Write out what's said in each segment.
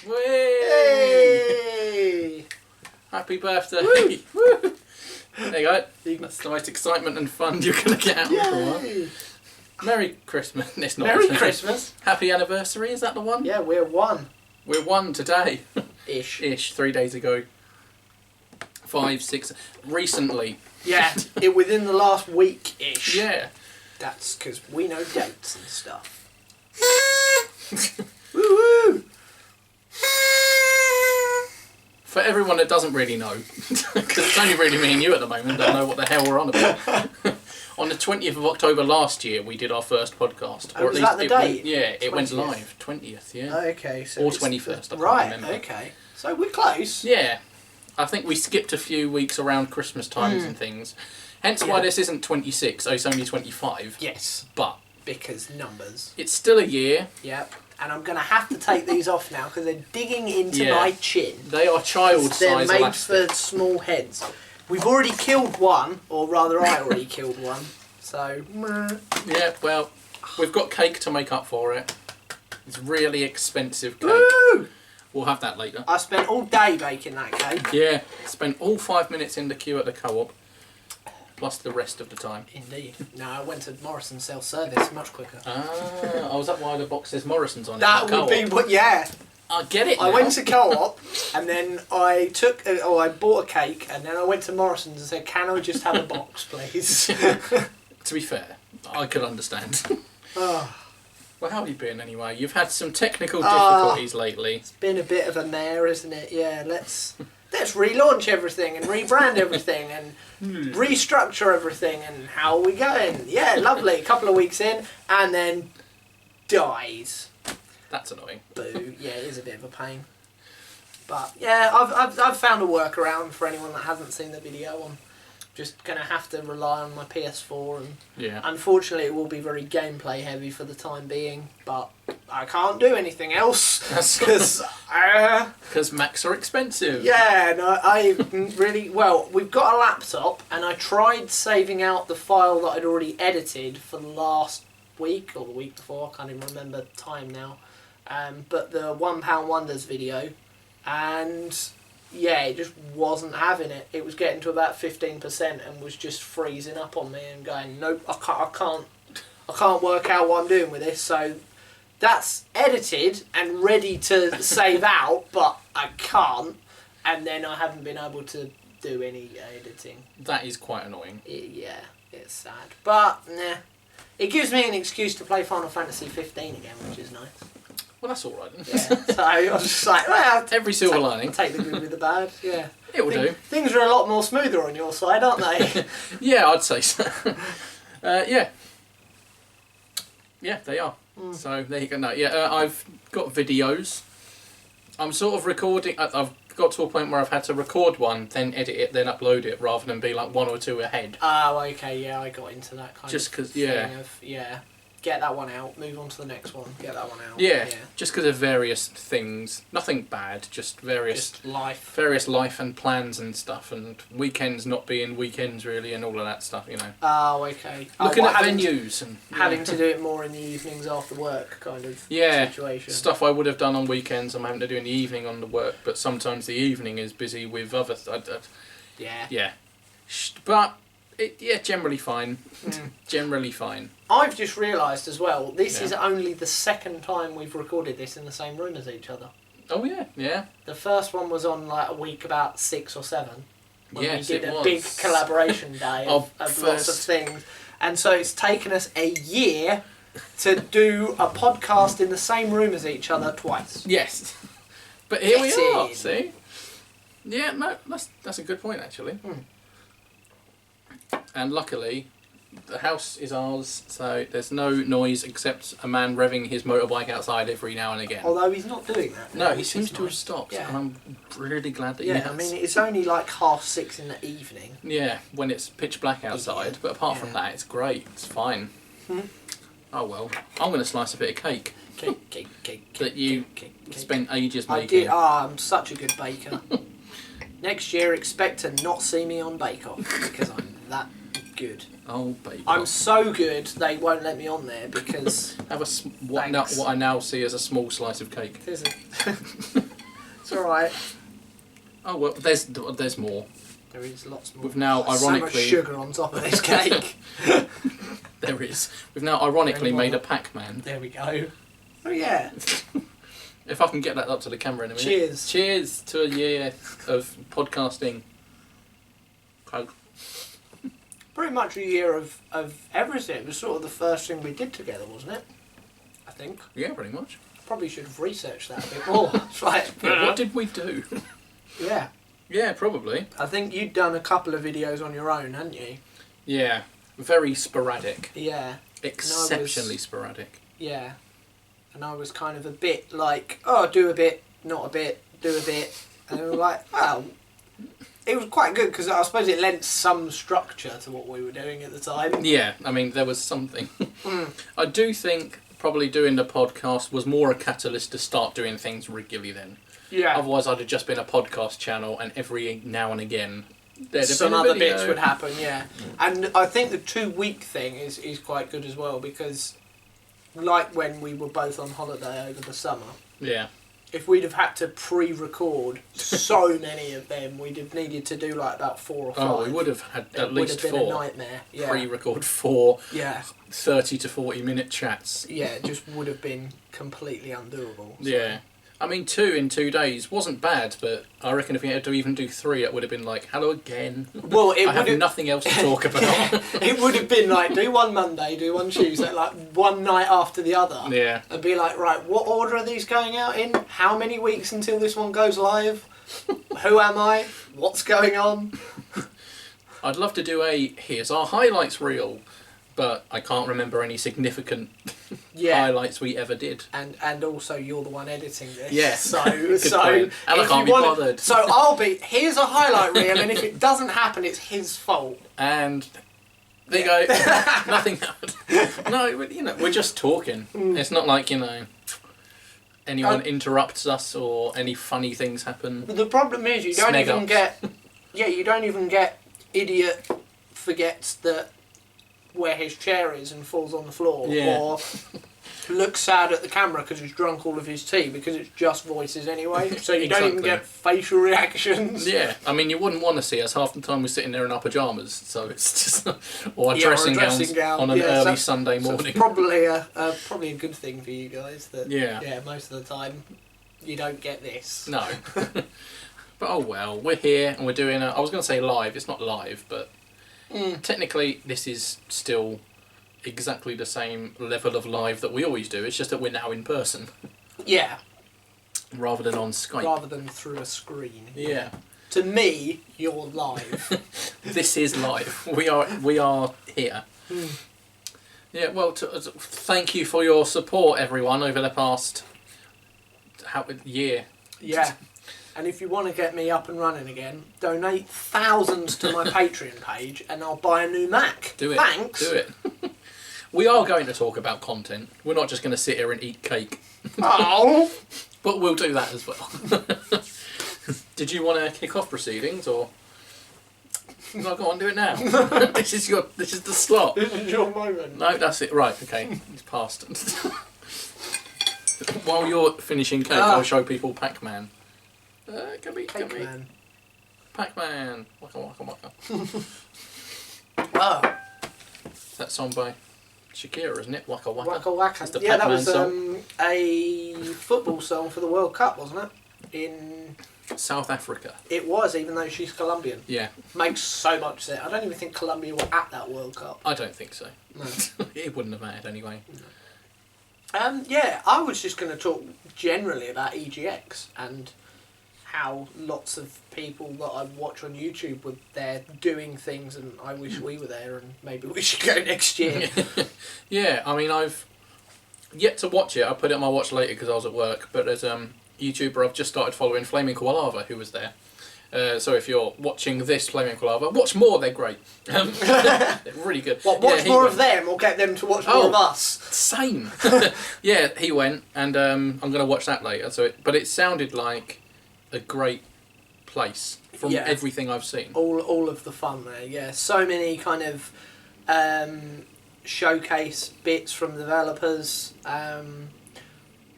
Hey! Happy birthday! Woo! Woo! There you go. That's the most excitement and fun you're going to get out of a while. Merry Christmas. It's not Merry Christmas. Happy anniversary, is that the one? Yeah, we're one. We're one today. Ish. 3 days ago. 5, 6. Recently. Yeah, within the last week-ish. Yeah. That's because we know dates and stuff. Woo-woo! For everyone that doesn't really know, because it's only really me and you at the moment, don't know what the hell we're on about. On the 20th of October last year, we did our first podcast. Oh, was that the date? It went live. 20th, yeah. Okay, so or 21st, I can't remember. Okay. So we're close. Yeah. I think we skipped a few weeks around Christmas times and things. Hence why this isn't 26, it's only 25. Yes. But because numbers. it's still a year. Yep. And I'm going to have to take these off now because they're digging into my chin. They are child-size elastic. They're made elastic. for small heads. We've already killed one, or rather I already killed one. So, yeah, well, we've got cake to make up for it. It's really expensive cake. woo! We'll have that later. I spent all day baking that cake. Yeah, spent all 5 minutes in the queue at the co-op, plus the rest of the time. Indeed. No, I went to Morrison's self-service much quicker. Was that why the box says Morrison's on it? That would be what, yeah. I get it now. I went to co-op and then I I bought a cake and then I went to Morrison's and said, can I just have a box, please? To be fair, I could understand. Oh. Well, how have you been anyway? You've had some technical difficulties lately. It's been a bit of a mare, isn't it? Yeah, let's relaunch everything and rebrand everything and restructure everything and how are we going? Yeah, lovely. A couple of weeks in and then dies. That's annoying. Boo. Yeah, it is a bit of a pain. But yeah, I've found a workaround for anyone that hasn't seen the video. I'm just going to have to rely on my PS4 and unfortunately it will be very gameplay heavy for the time being, but I can't do anything else because Macs are expensive. Yeah, no, we've got a laptop and I tried saving out the file that I'd already edited for the last week or the week before, I can't even remember the time now, but the £1 Wonders video, and yeah, it just wasn't having it. It was getting to about 15% and was just freezing up on me and going, nope, I can't work out what I'm doing with this. So that's edited and ready to save out, but I can't. And then I haven't been able to do any editing. That is quite annoying. Yeah, it's sad. But, nah. It gives me an excuse to play Final Fantasy 15 again, which is nice. Well, that's all right then. Yeah, so I was just like, well, every silver lining. Take the good with the bad, yeah. It will do. Things are a lot more smoother on your side, aren't they? Yeah, I'd say so. Yeah. Yeah, they are. So, there you go. No, yeah, I've got videos. I'm sort of recording. I've got to a point where I've had to record one, then edit it, then upload it, rather than be like 1 or 2 ahead. Oh, okay, yeah, I got into that kind just of cause, thing of, get that one out, move on to the next one, get that one out. Yeah, just because of various things. Nothing bad, just various life and plans and stuff, and weekends not being weekends really, and all of that stuff, you know. Oh, okay. Looking at venues and having to do it more in the evenings after work, kind of situation. Stuff I would have done on weekends, I'm having to do in the evening on the work, but sometimes the evening is busy with other. Yeah. But. Generally fine. Generally fine. I've just realised as well, this is only the second time we've recorded this in the same room as each other. Oh yeah. The first one was on like a week about 6 or 7. When we did a was. big collaboration day of lots of things. And so it's taken us a year to do a podcast in the same room as each other twice. Yes. But here we are, see? Yeah, no, that's a good point actually. And luckily, the house is ours, so there's no noise except a man revving his motorbike outside every now and again. Although he's not doing that. No, he seems to have stopped, and I'm really glad that he has. I mean, it's only like 6:30 in the evening. Yeah, when it's pitch black outside, but apart from that, it's great, it's fine. Oh well, I'm going to slice a bit of cake. Cake. That you spent ages making. I'm such a good baker. Next year, expect to not see me on Bake Off, because I'm that good. Oh, Bake Off. I'm so good, they won't let me on there, because... Have what I now see as a small slice of cake. It is It's alright. Oh, well, there's more. There is lots more. We've now, There's ironically... so much sugar on top of this cake. There is. We've now, ironically, made a Pac-Man. There we go. Oh, yeah. If I can get that up to the camera in a minute. Cheers. Cheers to a year of podcasting. Pretty much a year of everything. It was sort of the first thing we did together, wasn't it? I think. Yeah, pretty much. Probably should have researched that a bit more. It's like, what did we do? Yeah. Yeah, probably. I think you'd done a couple of videos on your own, hadn't you? Yeah. Very sporadic. Yeah. Exceptionally sporadic. Yeah. And I was kind of a bit like, oh, do a bit, not a bit, do a bit. And we were like, oh. It was quite good because I suppose it lent some structure to what we were doing at the time. Yeah, I mean, there was something. I do think probably doing the podcast was more a catalyst to start doing things regularly then. Yeah. Otherwise, I'd have just been a podcast channel, and every now and again, some other bits would happen. Yeah, and I think the 2-week thing is quite good as well because, like when we were both on holiday over the summer. Yeah. If we'd have had to pre-record so many of them, we'd have needed to do like about 4 or 5. Oh, we would have had at least 4. It would have been a nightmare. Yeah. Pre-record 4. Yeah. 30 to 40 minute chats. Yeah, it just would have been completely undoable. So. Yeah. I mean, 2 in 2 days wasn't bad, but I reckon if we had to even do 3, it would have been like, hello again. Well, I have nothing else to talk about. Yeah, it would have been like, do one Monday, do one Tuesday, like one night after the other. Yeah. And be like, right, what order are these going out in? How many weeks until this one goes live? Who am I? What's going on? I'd love to do a, here's our highlights reel. But I can't remember any significant highlights we ever did. And also you're the one editing this. Yes. So and I can't be bothered. So I'll be, here's a highlight reel, and if it doesn't happen, it's his fault. And there you go. Nothing happened. No, you know, we're just talking. It's not like, you know, anyone interrupts us or any funny things happen. The problem is you don't even get idiot forgets that where his chair is and falls on the floor, or looks sad at the camera because he's drunk all of his tea, because it's just voices anyway, so you don't even get facial reactions. Yeah, I mean, you wouldn't want to see us. Half the time we're sitting there in our pyjamas, so it's just or dressing gowns on an early Sunday morning. So it's probably a good thing for you guys that most of the time you don't get this. No. But oh well, we're here and we're doing I was going to say live, it's not live, but technically this is still exactly the same level of live that we always do. It's just that we're now in person. Yeah. Rather than on Skype. Rather than through a screen. Yeah. To me, you're live. This is live. We are here. Yeah, well, thank you for your support, everyone, over the past year. Yeah. And if you want to get me up and running again, donate thousands to my Patreon page and I'll buy a new Mac. Do it. Thanks. Do it. We are going to talk about content. We're not just going to sit here and eat cake. Oh! But we'll do that as well. Did you want to kick off proceedings, or? No, go on, do it now. This is the slot. This is your moment. No, that's it. Right, okay. It's passed. While you're finishing cake, I'll show people Pac-Man. Pac-Man. Pac-Man. Waka waka waka. Oh. That song by Shakira, isn't it? Waka waka. Waka waka. That's the yeah, Pac-Man that was song. A football song for the World Cup, wasn't it? In South Africa. It was, even though she's Colombian. Yeah. Makes so much sense. I don't even think Colombia were at that World Cup. I don't think so. No. It wouldn't have mattered anyway. No. Yeah, I was just going to talk generally about EGX and how lots of people that I watch on YouTube were there doing things, and I wish we were there, and maybe we should go next year. Yeah, I mean, I've yet to watch it. I put it on my watch later because I was at work, but there's a YouTuber I've just started following, Flaming Koalava, who was there. So if you're watching this, Flaming Koalava, watch more, they're great. They're really good. What, watch more of them or get them to watch more of us? Same. Yeah, he went, and I'm going to watch that later. But it sounded like a great place from everything I've seen. All of the fun there, yeah. So many kind of showcase bits from developers.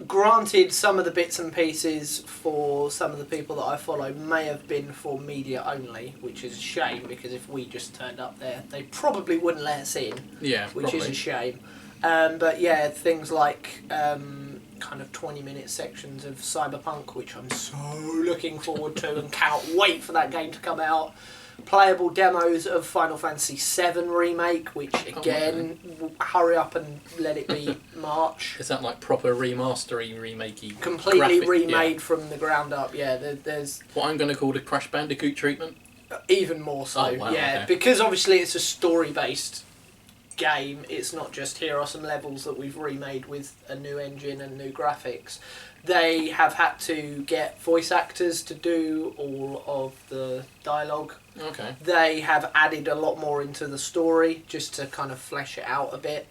Granted, some of the bits and pieces for some of the people that I follow may have been for media only, which is a shame, because if we just turned up there, they probably wouldn't let us in. Yeah, which probably. is a shame. But yeah, things like kind of 20-minute sections of Cyberpunk, which I'm so looking forward to and cannot wait for that game to come out. Playable demos of Final Fantasy VII Remake, which again, hurry up and let it be March. Is that like proper remastery, remakey? Completely remade from the ground up, yeah. There's what I'm going to call the Crash Bandicoot treatment? Even more so, oh, wow, yeah. okay. Because obviously it's a story-based game, it's not just here are some levels that we've remade with a new engine and new graphics. They have had to get voice actors to do all of the dialogue. Okay. They have added a lot more into the story just to kind of flesh it out a bit.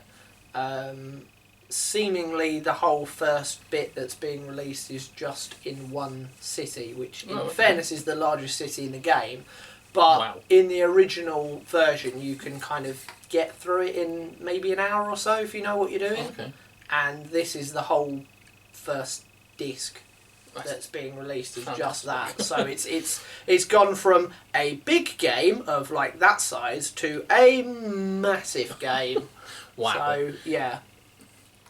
Seemingly the whole first bit that's being released is just in one city, which in fairness is the largest city in the game. But in the original version you can kind of get through it in maybe an hour or so if you know what you're doing. Okay. And this is the whole first disc that's being released is just that. So it's gone from a big game of like that size to a massive game. Wow. So yeah.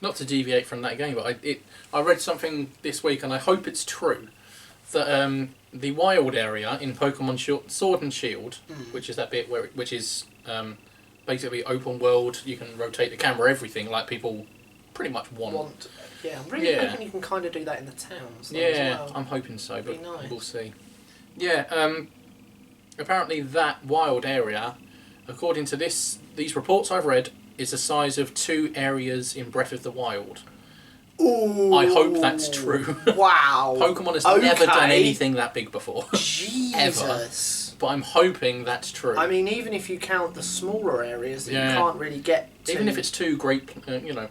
Not to deviate from that game, but I read something this week, and I hope it's true, that the wild area in Pokemon Sword and Shield, which is that bit which is basically open world, you can rotate the camera, everything like people pretty much want. Yeah, I'm really hoping you can kind of do that in the towns. Yeah, as well. I'm hoping so, but nice. We'll see. Yeah, apparently that wild area, according to these reports I've read, is the size of 2 areas in Breath of the Wild. Ooh, I hope that's true. Wow. Pokemon has never done anything that big before. Jesus. Ever. But I'm hoping that's true. I mean, even if you count the smaller areas that you can't really get to. Even if it's 2 great,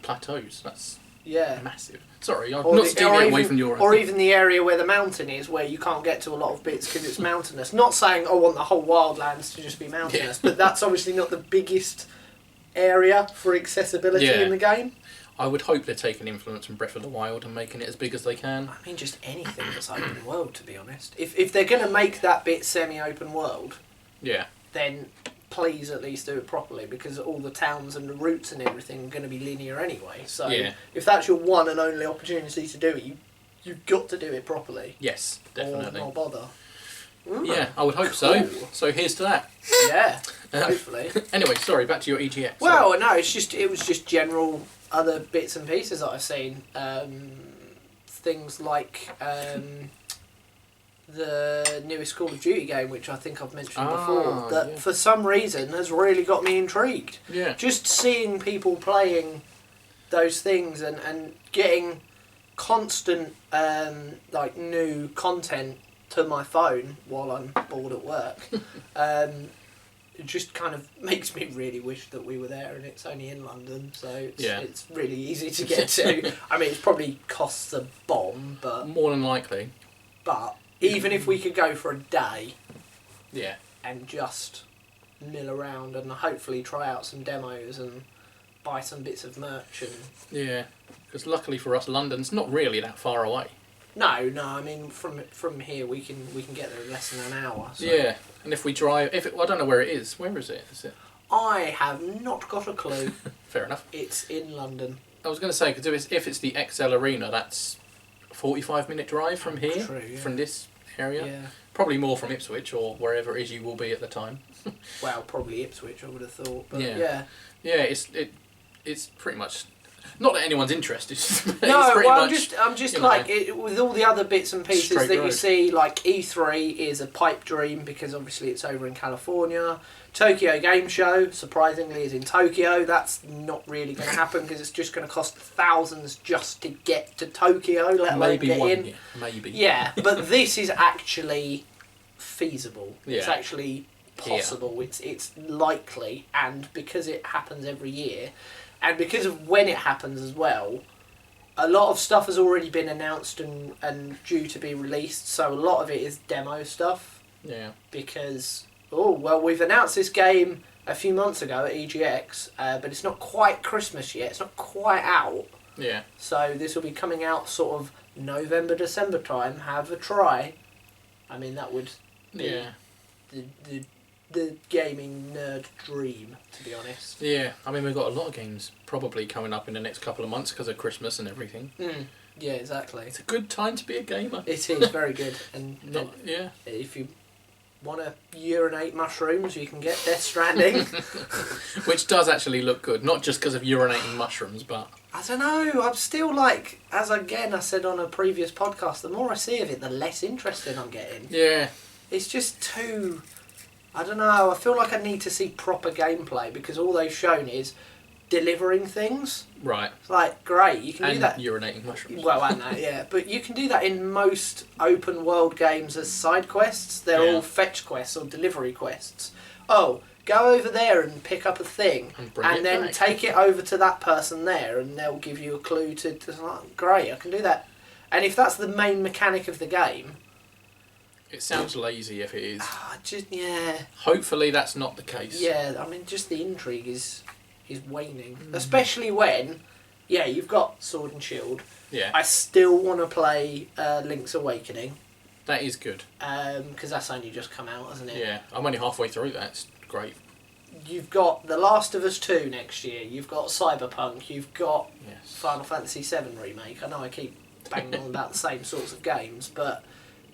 plateaus, that's massive. Sorry, I'm not stealing away from your... Or even the area where the mountain is, where you can't get to a lot of bits because it's mountainous. Not saying I want the whole wildlands to just be mountainous, but that's obviously not the biggest area for accessibility in the game. I would hope they're taking influence from Breath of the Wild and making it as big as they can. I mean, just anything that's open world, to be honest. If they're going to make that bit semi-open world, then please at least do it properly, because all the towns and the routes and everything are going to be linear anyway. So if that's your one and only opportunity to do it, you've got to do it properly. Yes, definitely. Or bother. Yeah, I would hope so. So here's to that. Yeah, hopefully. Anyway, sorry, back to your EGX. Well, no, it was just general other bits and pieces that I've seen. Things like the newest Call of Duty game, which I think I've mentioned before, that for some reason has really got me intrigued. Yeah. Just seeing people playing those things and getting constant new content to my phone while I'm bored at work. It just kind of makes me really wish that we were there, and it's only in London, so it's really easy to get to. I mean, it probably costs a bomb, but... More than likely. But even if we could go for a day and just mill around and hopefully try out some demos and buy some bits of merch and... Yeah, because luckily for us, London's not really that far away. No, I mean, from here we can get there in less than an hour. So. Yeah, and if we drive... I don't know where it is. Where is it? I have not got a clue. Fair enough. It's in London. I was going to say, because if it's the XL Arena, that's a 45-minute drive from here, from this area. Yeah. Probably more from Ipswich or wherever it is you will be at the time. Well, probably Ipswich, I would have thought. But yeah, it's pretty much... Not that anyone's interested. No, well, I'm just like with all the other bits and pieces that you see. Like E3 is a pipe dream because obviously it's over in California. Tokyo Game Show, surprisingly, is in Tokyo. That's not really going to happen because it's just going to cost thousands just to get to Tokyo, let alone get in. Yeah, maybe. Yeah, but this is actually feasible. Yeah. It's actually possible. It's likely, and because it happens every year. And because of when it happens as well, a lot of stuff has already been announced and due to be released, so a lot of it is demo stuff. Yeah. Because, we've announced this game a few months ago at EGX, but it's not quite Christmas yet, it's not quite out. Yeah. So this will be coming out sort of November, December time. Have a try. I mean, that would be the gaming nerd dream, to be honest. Yeah, I mean, we've got a lot of games probably coming up in the next couple of months because of Christmas and everything. Yeah, exactly. It's a good time to be a gamer. It is very good. And yeah. If you want to urinate mushrooms, you can get Death Stranding. Which does actually look good, not just because of urinating mushrooms, but... I don't know, I'm still like, as again I said on a previous podcast, the more I see of it, the less interested I'm getting. Yeah. It's just too... I don't know, I feel like I need to see proper gameplay, because all they've shown is delivering things. Right. It's like, great, you can do that... And urinating mushrooms. Well, and that, yeah. But you can do that in most open world games as side quests. They're all fetch quests or delivery quests. Oh, go over there and pick up a thing, and then back. take it over to that person there, and they'll give you a clue to... Great, I can do that. And if that's the main mechanic of the game... It sounds lazy if it is. Yeah. Hopefully that's not the case. Yeah, I mean, just the intrigue is waning. Especially when, you've got Sword and Shield. Yeah. I still want to play Link's Awakening. That is good. Because that's only just come out, hasn't it? Yeah, I'm only halfway through that. It's great. You've got The Last of Us 2 next year. You've got Cyberpunk. You've got Final Fantasy VII Remake. I know I keep banging on about the same sorts of games, but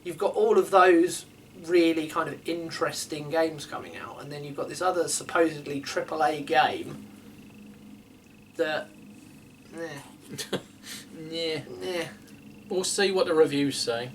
you've got all of those really kind of interesting games coming out, and then you've got this other supposedly AAA game that... Yeah. We'll see what the reviews say.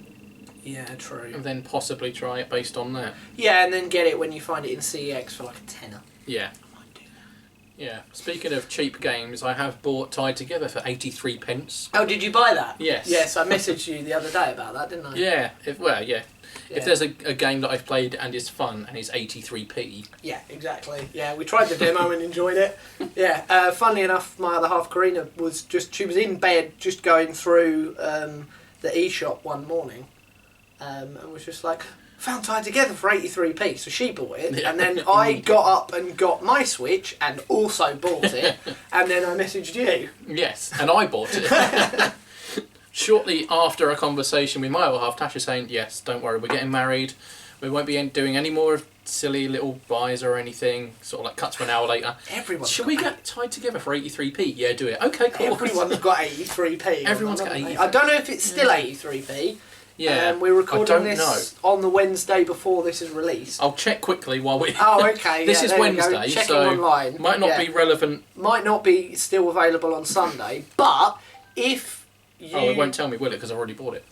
Yeah, true. And then possibly try it based on that. Yeah, and then get it when you find it in CEX for like a tenner. Yeah. I might do that. Yeah. Speaking of cheap games, I have bought Tied Together for 83 pence. Oh, did you buy that? Yes. Yes, I messaged you the other day about that, didn't I? Yeah. If there's a game that I've played and is fun and is 83p. Yeah, exactly. Yeah, we tried the demo and enjoyed it. Yeah, funnily enough, my other half, Karina, she was in bed just going through the eShop one morning and was just like, found Tied Together for 83p, so she bought it, and then I got up and got my Switch and also bought it, and then I messaged you. Yes, and I bought it. Shortly after a conversation with my other half, Tasha saying, yes, don't worry, we're getting married, we won't be doing any more silly little buys or anything, sort of like cuts for an hour later. Should we get Tied Together for 83p? Yeah, do it. Okay, cool. Everyone's got 83p. Everyone's got 83p. I don't know if it's still 83p. Yeah, we're recording this on the Wednesday before this is released. I'll check quickly while we... Oh, okay. This is Wednesday, checking so online. Might not be relevant. Might not be still available on Sunday, but if you... Oh, it won't tell me, will it? Because I've already bought it.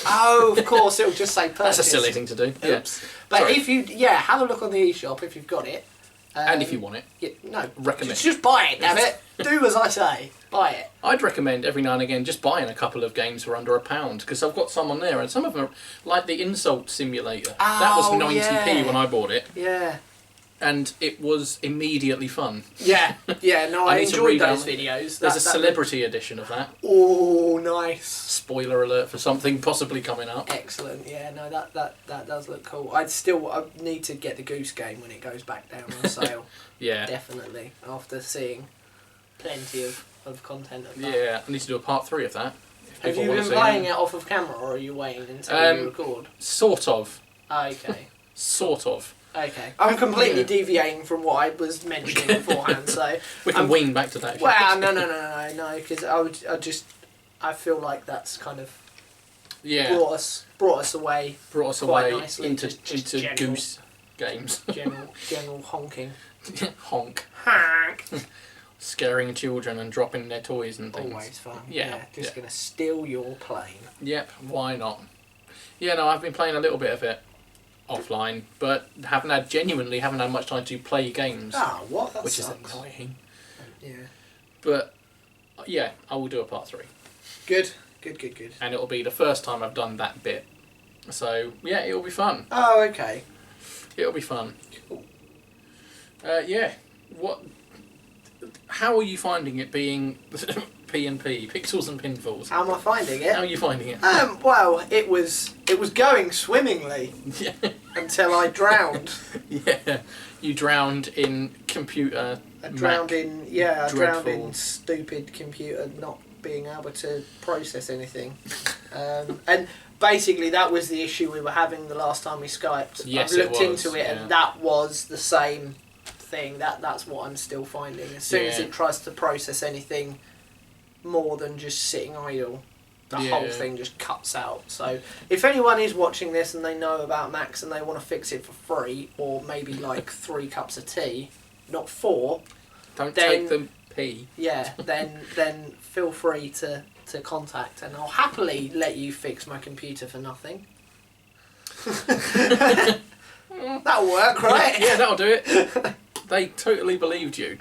Oh, of course, it'll just say purchase. That's a silly thing to do. Oops. Yeah. But Sorry. if you... Yeah, have a look on the eShop if you've got it. And if you want it. Yeah, no. Recommend. Just buy it, damn it. Do as I say. Buy it. I'd recommend every now and again just buying a couple of games for under £1 because I've got some on there and some of them are like the Insult Simulator. That was 90p when I bought it. Yeah. And it was immediately fun. Yeah, no, I enjoyed those videos. There's a celebrity edition of that. Oh, nice. Spoiler alert for something possibly coming up. Excellent, yeah, no, that does look cool. I need to get the Goose Game when it goes back down on sale. Yeah. Definitely, after seeing plenty of content of that. Yeah, I need to do a part 3 of that. Have you been playing it off of camera or are you waiting until you record? Sort of. Okay. Sort of. Okay. I'm completely deviating from what I was mentioning beforehand, so... We can wean back to that. Well, no, because I feel like that's kind of brought us away nicely into general, Goose games. general honking. Honk. Honk. Scaring children and dropping their toys and things. Always fun. Yeah. Just going to steal your plane. Yep, why not? Yeah, no, I've been playing a little bit of it offline, but genuinely haven't had much time to play games. Oh, what? That which sucks. is annoying. Yeah. But yeah, I will do a part 3. Good. And it'll be the first time I've done that bit. So yeah, it'll be fun. Oh, okay. It'll be fun. Cool. Yeah. How are you finding it being P&P, Pixels and Pinfalls? How am I finding it? How are you finding it? Well, it was going swimmingly Yeah. until I drowned. Yeah. You drowned in computer. I drowned in stupid computer not being able to process anything. And basically that was the issue we were having the last time we Skyped. Yes, I've looked it was, into it and that was the same thing. That's what I'm still finding. As soon as it tries to process anything more than just sitting idle, the whole thing just cuts out. So if anyone is watching this and they know about Macs and they want to fix it for free, or maybe like 3 cups of tea, not 4, don't take the pee. Yeah, then feel free to contact, and I'll happily let you fix my computer for nothing. That'll work, right? Yeah, that'll do it. They totally believed you.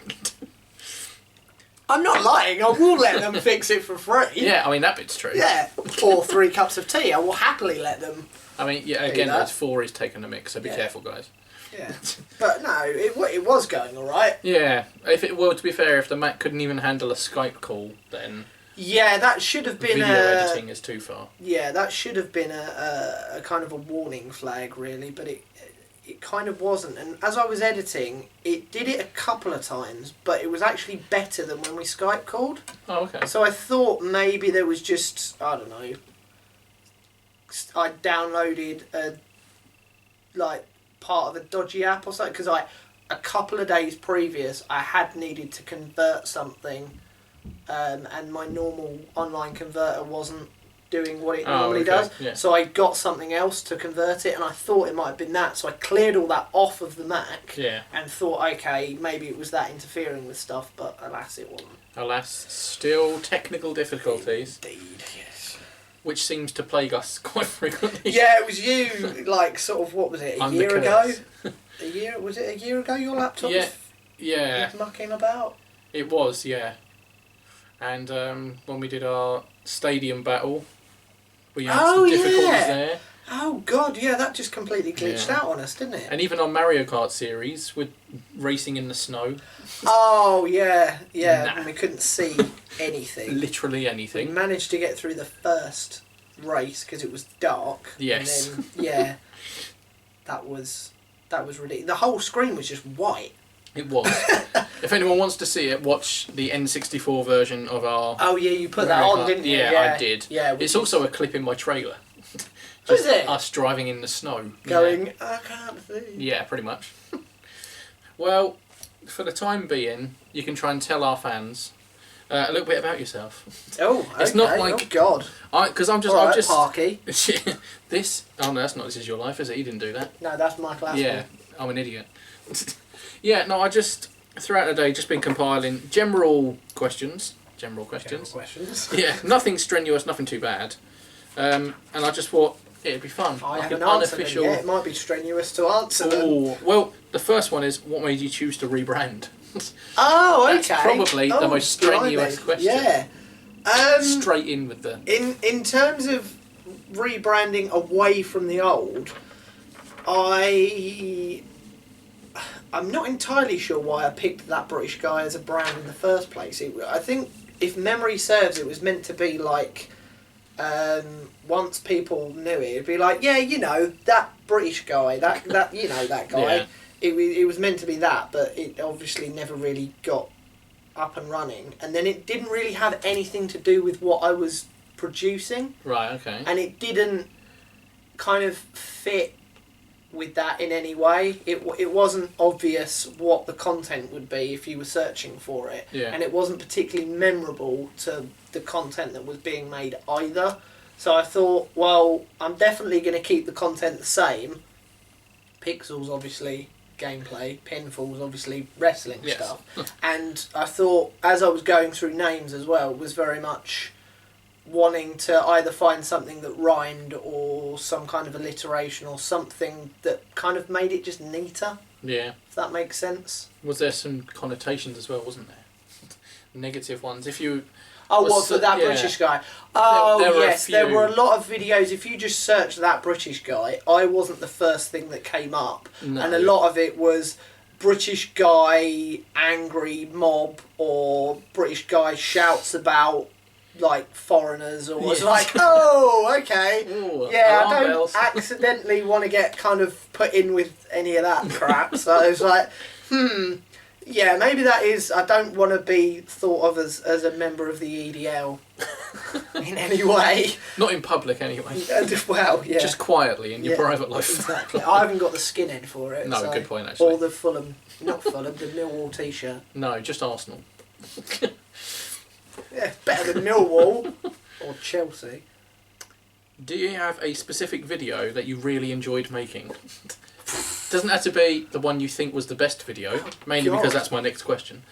I'm not lying. I will let them fix it for free. Yeah, I mean that bit's true. Yeah, or 3 cups of tea. I will happily let them. I mean, yeah. Again, those 4 is taking a mix, so be careful, guys. Yeah, but no, it was going all right. Yeah, to be fair, if the Mac couldn't even handle a Skype call, then yeah, that should have been video editing is too far. Yeah, that should have been a kind of a warning flag, really, but it kind of wasn't. And as I was editing, it did it a couple of times, but it was actually better than when we Skype called. Oh, okay. So I thought maybe there was just, I don't know, I downloaded part of a dodgy app or something, because a couple of days previous I had needed to convert something, and my normal online converter wasn't doing what it normally does. Yeah. So I got something else to convert it, and I thought it might have been that. So I cleared all that off of the Mac, and thought, okay, maybe it was that interfering with stuff, but alas, it wasn't. Alas, still technical difficulties. Indeed, yes. Which seems to plague us quite frequently. Yeah, it was you, like, sort of, what was it, a year ago? Was it a year ago your laptop was mucking about? It was, yeah. And when we did our stadium battle, we had some difficulties there. Oh god, yeah, that just completely glitched out on us, didn't it? And even our Mario Kart series, with racing in the snow. Oh yeah, and we couldn't see anything. Literally anything. We managed to get through the first race because it was dark. Yes. And then, that was ridiculous. The whole screen was just white. It was. If anyone wants to see it, watch the N64 version of our... Oh yeah, you put that on, didn't you? Yeah, I did. Yeah, it's also a clip in my trailer. Is it? Us driving in the snow. Going, I can't see. Yeah, pretty much. Well, for the time being, you can try and tell our fans a little bit about yourself. Oh, okay. It's not like... Oh, God. Because I'm just... Alright, Parky. This... Oh, no, that's not This Is Your Life, is it? He didn't do that. No, that's Michael Aspel. Yeah, I'm an idiot. Yeah, no, I just... Throughout the day, just been compiling general questions. General questions. Yeah, nothing strenuous, nothing too bad. And I just thought it'd be fun. I haven't answered them yet. It might be strenuous to answer them. Well, the first one is, what made you choose to rebrand? Oh, okay. That's probably the most strenuous question. Yeah. Straight in with the... In terms of rebranding away from the old, I'm not entirely sure why I picked that British guy as a brand in the first place. I think, if memory serves, it was meant to be like, once people knew it'd be like, yeah, you know, that British guy, that you know, that guy. Yeah. It was meant to be that, but it obviously never really got up and running. And then it didn't really have anything to do with what I was producing. Right, okay. And it didn't kind of fit with that in any way. It wasn't obvious what the content would be if you were searching for it. Yeah. And it wasn't particularly memorable to the content that was being made either. So I thought, well, I'm definitely going to keep the content the same. Pixels, obviously, gameplay. Pinfalls, obviously, wrestling stuff. And I thought, as I was going through names as well, was very much wanting to either find something that rhymed or some kind of alliteration or something that kind of made it just neater. Yeah. If that makes sense. Was there some connotations as well, wasn't there? Negative ones. If you... Oh, what, for that British guy? Oh, yes, there were a lot of videos. If you just search that British guy, I wasn't the first thing that came up. No. And a lot of it was British guy, angry mob, or British guy shouts about, like, foreigners, or was like, oh, okay. Ooh, yeah, I don't accidentally want to get kind of put in with any of that crap. So I was like, Yeah, maybe that is. I don't want to be thought of as a member of the EDL in any way. Not in public, anyway. Well, yeah. Just quietly in your private life. Exactly. I haven't got the skinhead for it. No, so. good point, actually. Or the Fulham, not Fulham, the Millwall T-shirt. No, just Arsenal. Yeah, better than Millwall or Chelsea. Do you have a specific video that you really enjoyed making? Doesn't have to be the one you think was the best video, mainly because that's my next question.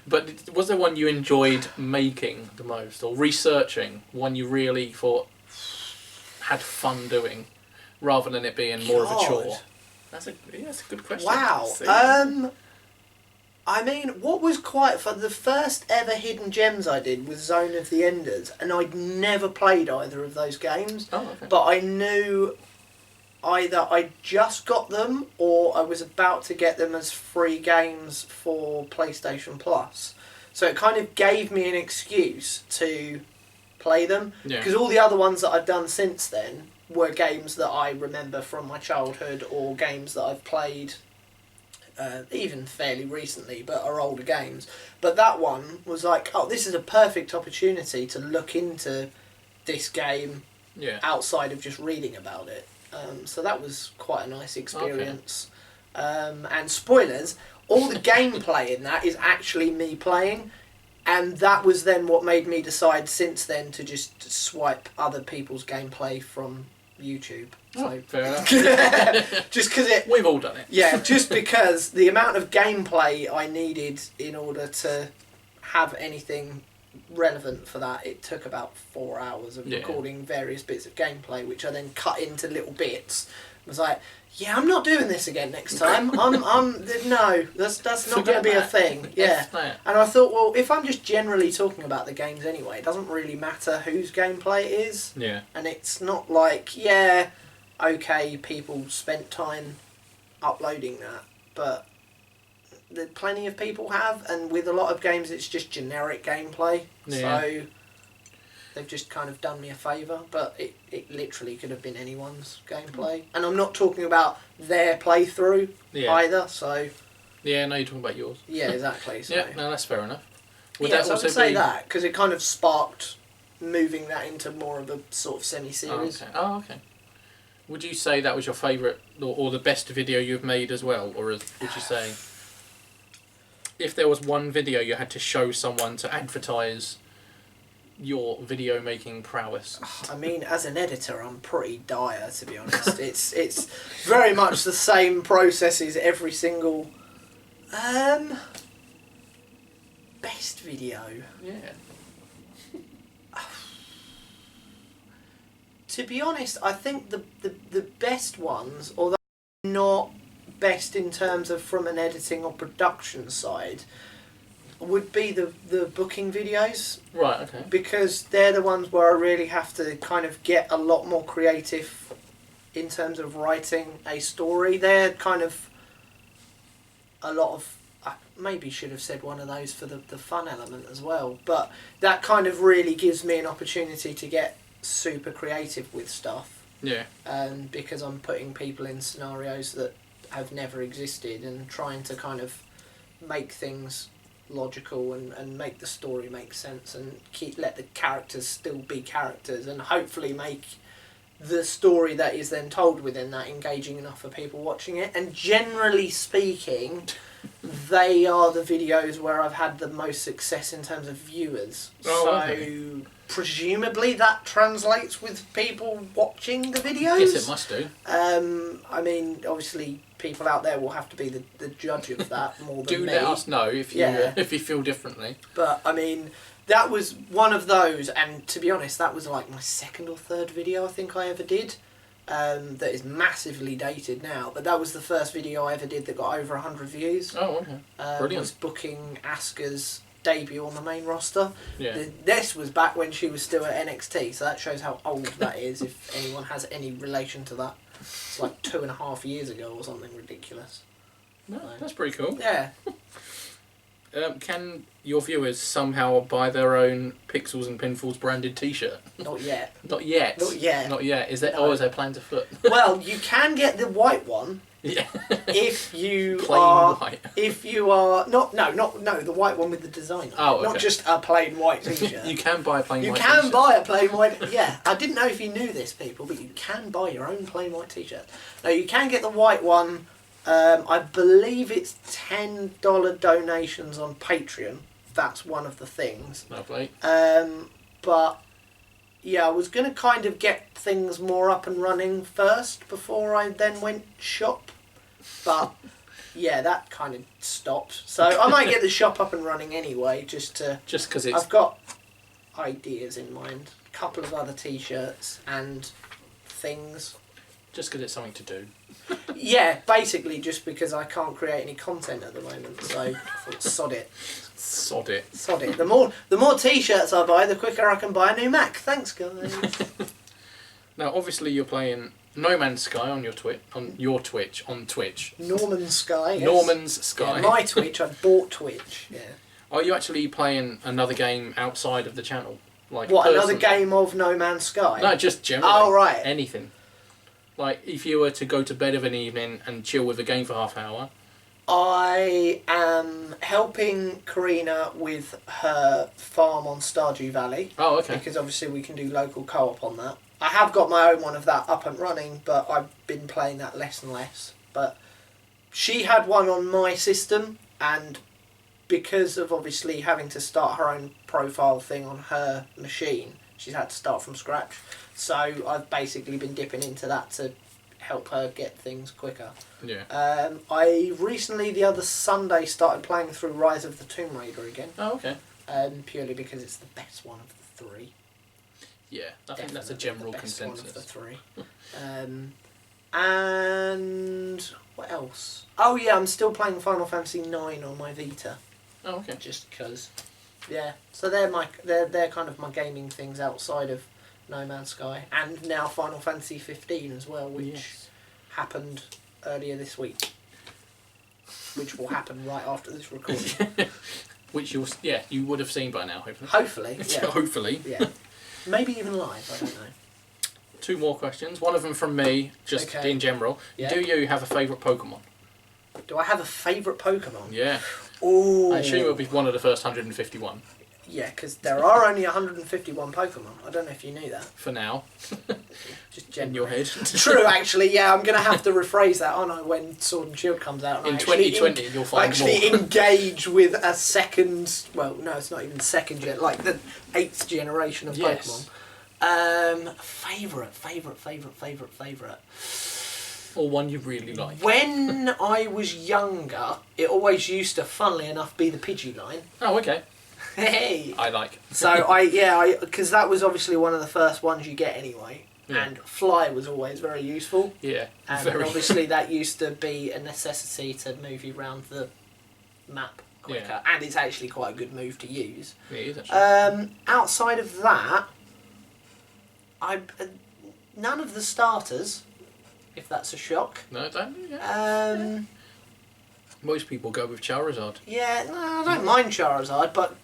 But was there one you enjoyed making the most, or researching, one you really thought had fun doing, rather than it being more of a chore? That's a good question. Wow. I mean, what was quite fun, the first ever Hidden Gems I did was Zone of the Enders, and I'd never played either of those games, but I knew either I just got them or I was about to get them as free games for PlayStation Plus. So it kind of gave me an excuse to play them, because all the other ones that I've done since then were games that I remember from my childhood or games that I've played even fairly recently, but are older games. But that one was like, oh, this is a perfect opportunity to look into this game outside of just reading about it. So that was quite a nice experience. And spoilers, all the gameplay in that is actually me playing, and that was then what made me decide since then to just swipe other people's gameplay from YouTube. So fair enough. Just because we've all done it. Yeah, just because the amount of gameplay I needed in order to have anything relevant for that, it took about 4 hours of recording various bits of gameplay, which I then cut into little bits. I was like, yeah, I'm not doing this again next time. No, that's not going to be a thing. Yeah. And I thought, well, if I'm just generally talking about the games anyway, it doesn't really matter whose gameplay it is. Yeah. And it's not like, okay, people spent time uploading that, but plenty of people have, and with a lot of games it's just generic gameplay. So they've just kind of done me a favour, but it literally could have been anyone's gameplay. And I'm not talking about their playthrough either, so... Yeah, no, you're talking about yours. Yeah, exactly. So. Yeah, no, that's fair enough. So I would say that, because it kind of sparked moving that into more of a sort of semi-series. Oh, okay. Would you say that was your favourite, or the best video you've made as well, or would you say... If there was one video you had to show someone to advertise your video making prowess? I mean, as an editor, I'm pretty dire, to be honest. It's very much the same processes every single... best video. Yeah. To be honest, I think the best ones, although not best in terms of from an editing or production side, would be the booking videos. Right, okay. Because they're the ones where I really have to kind of get a lot more creative in terms of writing a story. They're kind of a lot of... I maybe should have said one of those for the fun element as well, but that kind of really gives me an opportunity to get super creative with stuff. Yeah. Because I'm putting people in scenarios that have never existed and trying to kind of make things logical and make the story make sense and let the characters still be characters and hopefully make the story that is then told within that engaging enough for people watching it. And generally speaking, they are the videos where I've had the most success in terms of viewers. Presumably that translates with people watching the videos. Yes, it must do. I mean, obviously, people out there will have to be the judge of that more than me. Do let us know if you feel differently. But I mean, that was one of those, and to be honest, that was like my second or third video I think I ever did. That is massively dated now, but that was the first video I ever did that got over 100 views. Oh, okay. Brilliant. Was booking Asuka's debut on the main roster. Yeah. This was back when she was still at NXT, so that shows how old that is, if anyone has any relation to that. It's like 2.5 years ago or something ridiculous. No, that's pretty cool. Yeah. Can your viewers somehow buy their own Pixels and Pinfalls branded T-shirt? Not yet. Not yet. Not yet. Not yet. Is there? No. Oh, is there plans afoot? Well, you can get the white one, Yeah. If you Plain are, white. if you are not the white one with the design. Oh, okay. Not just a plain white T-shirt. You can buy a plain white You can t-shirt. buy a plain white. Yeah, I didn't know if you knew this, people, but you can buy your own plain white T-shirt. No, you can get the white one. I believe it's $10 donations on Patreon. That's one of the things. Lovely. But yeah, I was going to kind of get things more up and running first before I then went shop. But yeah, that kind of stopped. So I might get the shop up and running anyway, just because I've got ideas in mind. A couple of other T-shirts and things. Just because it's something to do. Yeah, basically just because I can't create any content at the moment. So I thought, sod it. Sod it. Sod it. The more T-shirts I buy, the quicker I can buy a new Mac. Thanks, guys. Now, obviously, you're playing No Man's Sky on your Twitch. Norman Sky. Yes. Norman's Sky. Yeah, my Twitch. I bought Twitch. Yeah. Are you actually playing another game outside of the channel? Like what, personally? another game of No Man's Sky? No, just generally. Oh, right. Anything. Like, if you were to go to bed of an evening and chill with a game for half an hour. I am helping Karina with her farm on Stardew Valley. Oh, okay. Because obviously we can do local co-op on that. I have got my own one of that up and running, but I've been playing that less and less. But she had one on my system, and because of obviously having to start her own profile thing on her machine, she's had to start from scratch. So I've basically been dipping into that to help her get things quicker. Yeah. I recently, the other Sunday, started playing through Rise of the Tomb Raider again. Oh, okay. Purely because it's the best one of the three. Yeah, I think that's a general the best consensus. One of the three. And what else? Oh yeah, I'm still playing Final Fantasy 9 on my Vita. Oh, okay. Just because. Yeah. So they're kind of my gaming things outside of No Man's Sky, and now Final Fantasy 15 as well, which happened earlier this week, which will happen right after this recording. Which you would have seen by now, hopefully. Hopefully, yeah. Hopefully. Yeah. Maybe even live, I don't know. 2 more questions. One of them from me, just in general. Yeah. Do you have a favourite Pokemon? Do I have a favourite Pokemon? Yeah. Ooh. I assume it'll be one of the first 151. Yeah, because there are only 151 Pokemon. I don't know if you knew that. For now. Just in your head. True, actually, yeah. I'm going to have to rephrase that, aren't I, when Sword and Shield comes out. In 2020, you'll find actually more. Engage with a second... Well, no, it's not even second yet. Like the 8th generation of Pokemon. Favourite. Or one you really like. When I was younger, it always used to, funnily enough, be the Pidgeline. Oh, okay. Hey. I like. So because that was obviously one of the first ones you get anyway, and Fly was always very useful. Yeah. And obviously that used to be a necessity to move you around the map quicker, and it's actually quite a good move to use. Yeah, it is actually. Outside of that, none of the starters, if that's a shock. No, don't. Yeah. Most people go with Charizard. Yeah, no, I don't mind Charizard, but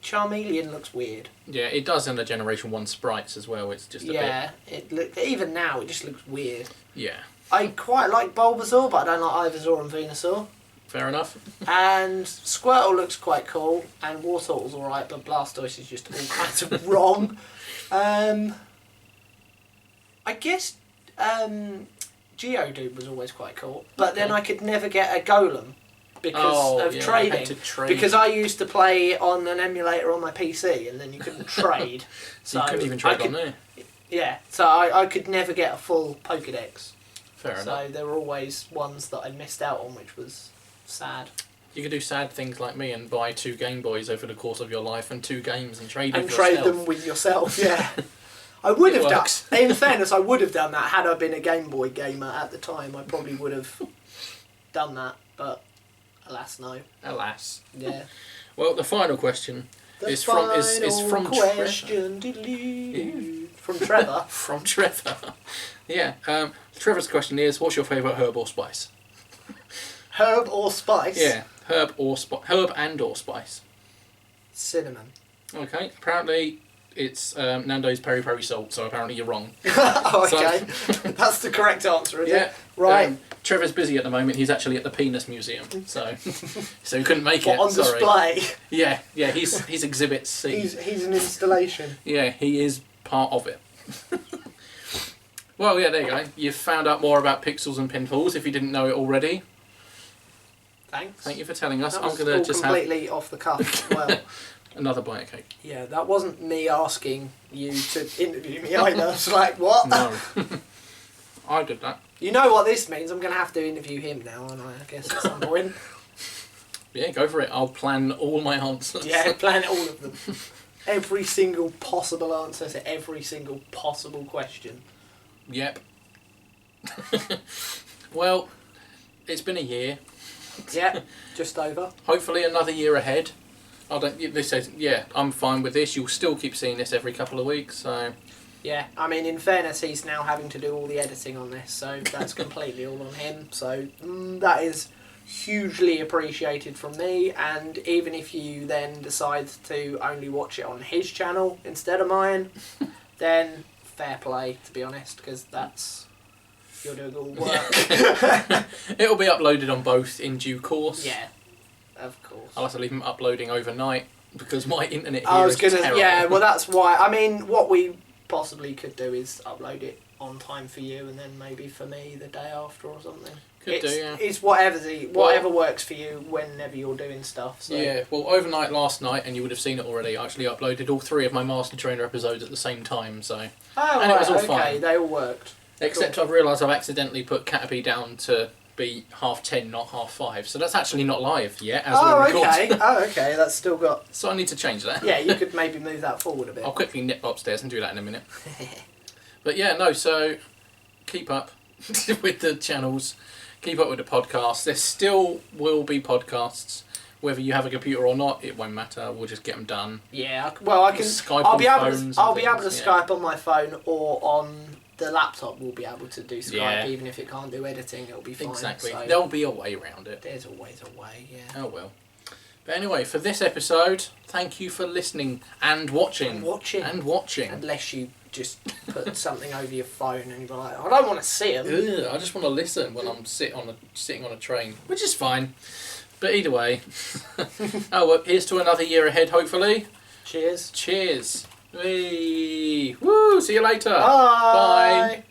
Charmeleon looks weird. Yeah, it does in the Generation 1 sprites as well. It's just a bit... even now it just looks weird. Yeah. I quite like Bulbasaur, but I don't like Ivysaur and Venusaur. Fair enough. And Squirtle looks quite cool, and Wartortle's alright, but Blastoise is just all kinds of wrong. I guess Geodude was always quite cool, but then I could never get a Golem. Because of trading. I had to trade. Because I used to play on an emulator on my PC, and then you couldn't trade. So you couldn't even trade on there. Yeah, so I could never get a full Pokédex. Fair enough. So there were always ones that I missed out on, which was sad. You could do sad things like me and buy 2 Game Boys over the course of your life and 2 games and trade with yourself. And trade them with yourself, yeah. I would have done. In fairness, I would have done that had I been a Game Boy gamer at the time. I probably would have done that, but alas, no. Alas. Yeah. Well, the final question is from Trevor. From Trevor. Yeah. Trevor's question is, what's your favourite herb or spice? Herb or spice? Yeah. Herb and or spice. Cinnamon. Okay. Apparently it's Nando's peri peri salt, so apparently you're wrong. Okay. That's the correct answer, isn't it? Right. Trevor's busy at the moment. He's actually at the Penis Museum, so he couldn't make What, it. on Sorry. display? Yeah. He's Exhibit C. He's an installation. Yeah, he is part of it. Well, yeah, there you go. You've found out more about pixels and pinballs if you didn't know it already. Thanks. Thank you for telling us. That I'm was gonna all just completely off the cuff as well. another bite of cake. Yeah, that wasn't me asking you to interview me either. It's like, what? No. I did that. You know what this means? I'm going to have to interview him now, and I guess at some point. Yeah, go for it. I'll plan all my answers. Yeah, plan all of them. Every single possible answer to every single possible question. Yep. Well, it's been a year. Yeah, just over. Hopefully another year ahead. I'm fine with this. You'll still keep seeing this every couple of weeks, so... Yeah, I mean, in fairness, he's now having to do all the editing on this, so that's completely all on him. So that is hugely appreciated from me, and even if you then decide to only watch it on his channel instead of mine, then fair play, to be honest, because that's... You're doing all the work. It'll be uploaded on both in due course. Yeah, of course. I'll have to leave them uploading overnight because my internet here is terrible. Yeah, well, that's why. I mean, what we possibly could do is upload it on time for you, and then maybe for me the day after or something. It's whatever works for you whenever you're doing stuff. So. Yeah, well, overnight last night, and you would have seen it already, I actually uploaded all 3 of my Master Trainer episodes at the same time, so... Oh, and right, it was all okay, fine. they all worked. Except cool. I've realised I've accidentally put Caterpie down to be 10:30, not 5:30, so that's actually not live yet as we record. Okay, that's still got... So I need to change that. Yeah, you could maybe move that forward a bit. I'll quickly nip upstairs and do that in a minute. But yeah, no, so keep up with the channels, keep up with the podcasts. There still will be podcasts. Whether you have a computer or not, it won't matter. We'll just get them done. Yeah, well, I can... Skype I'll be on able phones to, I'll be able to things, Skype on my phone, or on the laptop we'll be able to do Skype, Yeah. even if it can't do editing, it'll be fine. Exactly. So There'll be a way around it. there's always a way, yeah. Oh well. But anyway, for this episode, thank you for listening and watching. And watching. Unless you just put something over your phone and you're like, I don't want to see them. I just want to listen when I'm sitting on a train, which is fine. But either way, oh well, here's to another year ahead, hopefully. Cheers. Cheers. Whee. Woo, see you later. Bye.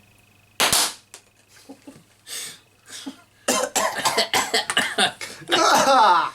Bye.